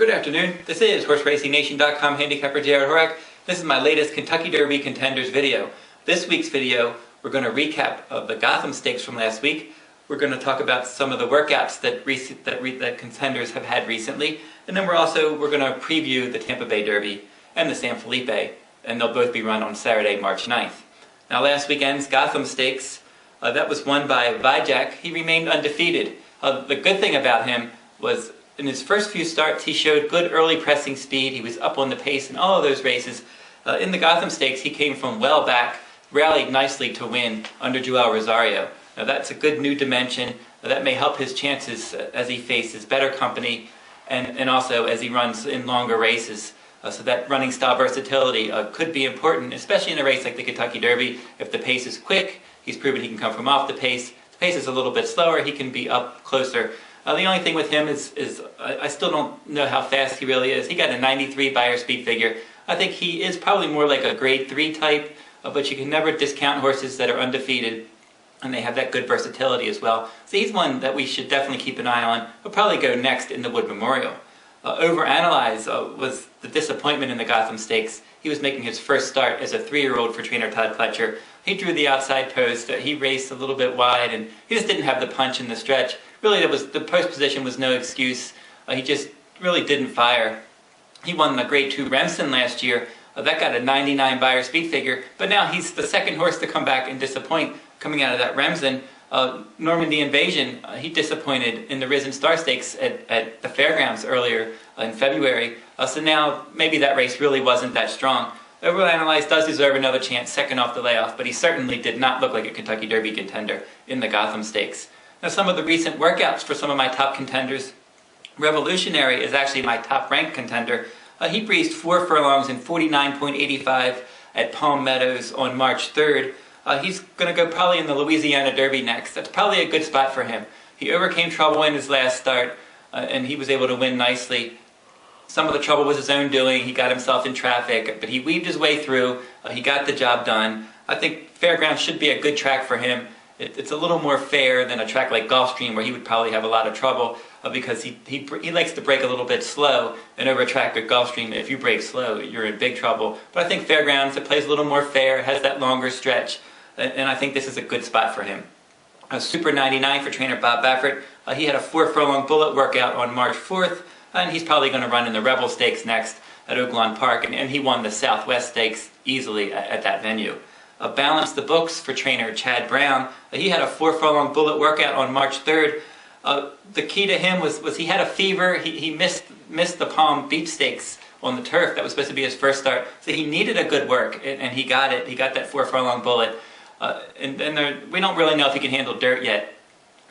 Good afternoon. This is HorseRacingNation.com handicapper Jared Horak. This is my latest Kentucky Derby Contenders video. This week's video, we're going to recap of the Gotham Stakes from last week. We're going to talk about some of the workouts that contenders have had recently, and then we're going to preview the Tampa Bay Derby and the San Felipe, and they'll both be run on Saturday, March 9th. Now, last weekend's Gotham Stakes, that was won by VYJACK. He remained undefeated. The good thing about him was in his first few starts, he showed good early pressing speed. He was up on the pace in all of those races. In the Gotham Stakes, he came from well back, rallied nicely to win under Joel Rosario. Now that's a good new dimension. That may help his chances as he faces better company and also as he runs in longer races. So that running style versatility could be important, especially in a race like the Kentucky Derby. If the pace is quick, he's proven he can come from off the pace. If the pace is a little bit slower, he can be up closer. The only thing with him is I still don't know how fast he really is. He got a 93 Beyer speed figure. I think he is probably more like a grade 3 type, but you can never discount horses that are undefeated, and they have that good versatility as well. So he's one that we should definitely keep an eye on. He'll probably go next in the Wood Memorial. Overanalyze was the disappointment in the Gotham Stakes. He was making his first start as a 3-year-old for trainer Todd Pletcher. He drew the outside post. He raced a little bit wide, and he just didn't have the punch in the stretch. Really, the post position was no excuse. He just really didn't fire. He won the Grade 2 Remsen last year. That got a 99 Beyer speed figure, but now he's the second horse to come back and disappoint coming out of that Remsen. Normandy Invasion, he disappointed in the Risen Star Stakes at the Fairgrounds earlier in February. So now maybe that race really wasn't that strong. Overanalyze does deserve another chance, second off the layoff, but he certainly did not look like a Kentucky Derby contender in the Gotham Stakes. Now, some of the recent workouts for some of my top contenders. Revolutionary is actually my top-ranked contender. He breezed 4 furlongs in 49.85 at Palm Meadows on March 3rd. He's going to go probably in the Louisiana Derby next. That's probably a good spot for him. He overcame trouble in his last start, and he was able to win nicely. Some of the trouble was his own doing. He got himself in traffic, but he weaved his way through. He got the job done. I think Fairgrounds should be a good track for him. It's a little more fair than a track like Gulfstream, where he would probably have a lot of trouble because he likes to break a little bit slow. And over a track like Gulfstream, if you break slow, you're in big trouble. But I think Fairgrounds, it plays a little more fair, has that longer stretch, and I think this is a good spot for him. Super 99 for trainer Bob Baffert. He had a 4-furlong bullet workout on March 4th, and he's probably going to run in the Rebel Stakes next at Oaklawn Park, and he won the Southwest Stakes easily at that venue. Balance the books for trainer Chad Brown. He had a 4-furlong bullet workout on March 3rd. The key to him was he had a fever. He missed the Palm Beach Stakes on the turf. That was supposed to be his first start. So he needed a good work, and he got it. He got that 4-furlong bullet. We don't really know if he can handle dirt yet.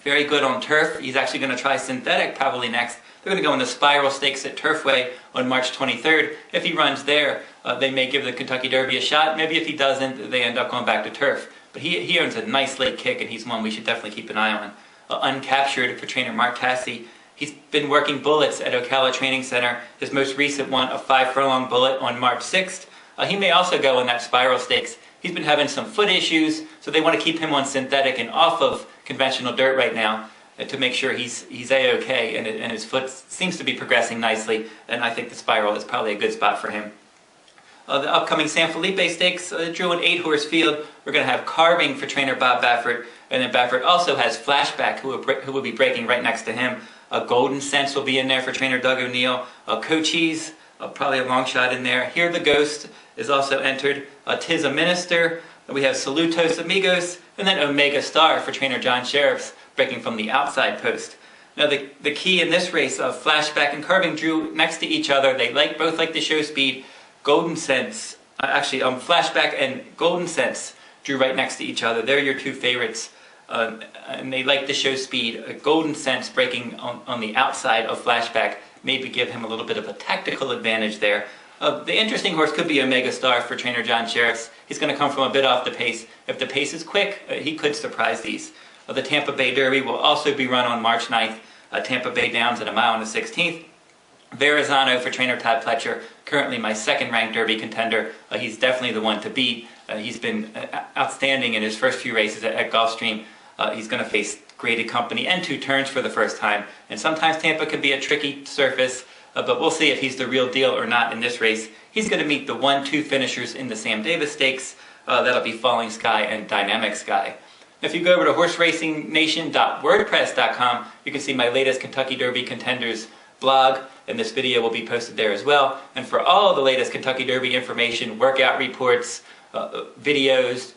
Very good on turf. He's actually going to try synthetic probably next. They're going to go in the Spiral Stakes at Turfway on March 23rd. If he runs there, they may give the Kentucky Derby a shot. Maybe if he doesn't, they end up going back to turf. But he earns a nice late kick, and he's one we should definitely keep an eye on. Uncaptured for trainer Mark Tassi. He's been working bullets at Ocala Training Center. His most recent one, a 5-furlong bullet on March 6th. He may also go in that Spiral Stakes. He's been having some foot issues, so they want to keep him on synthetic and off of conventional dirt right now to make sure he's A-okay, and his foot seems to be progressing nicely, and I think the Spiral is probably a good spot for him. The upcoming San Felipe Stakes drew an 8-horse field. We're going to have Carving for trainer Bob Baffert, and then Baffert also has Flashback, who will be breaking right next to him. Goldencents will be in there for trainer Doug O'Neill. Cochise, probably a long shot in there. Here the Ghost is also entered. Tis a Minister. We have Salutos Amigos, and then Omega Star for trainer John Sheriffs, breaking from the outside post. Now the key in this race of Flashback and Carving drew next to each other. They both like to show speed. Goldencents, Flashback and Goldencents drew right next to each other. They're your two favorites, and they like to show speed. Goldencents breaking on the outside of Flashback maybe give him a little bit of a tactical advantage there. The interesting horse could be Omega Star for trainer John Sheriffs. He's going to come from a bit off the pace. If the pace is quick, he could surprise these. The Tampa Bay Derby will also be run on March 9th. Tampa Bay Downs at a mile on the 16th. Verrazano for trainer Todd Pletcher, currently my second-ranked Derby contender. He's definitely the one to beat. He's been outstanding in his first few races at Gulfstream. He's going to face graded company and 2 turns for the first time. And sometimes Tampa can be a tricky surface. but we'll see if he's the real deal or not in this race. He's going to meet the 1-2 finishers in the Sam Davis Stakes. That'll be Falling Sky and Dynamic Sky. If you go over to horseracingNation.wordpress.com, you can see my latest Kentucky Derby Contenders blog, and this video will be posted there as well. And for all the latest Kentucky Derby information, workout reports, videos,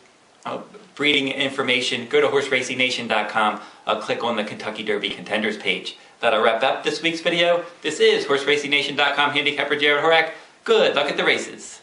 breeding information, go to horseracingNation.com, click on the Kentucky Derby Contenders page. That'll wrap up this week's video. This is horseracingNation.com handicapper Jared Horak. Good luck at the races.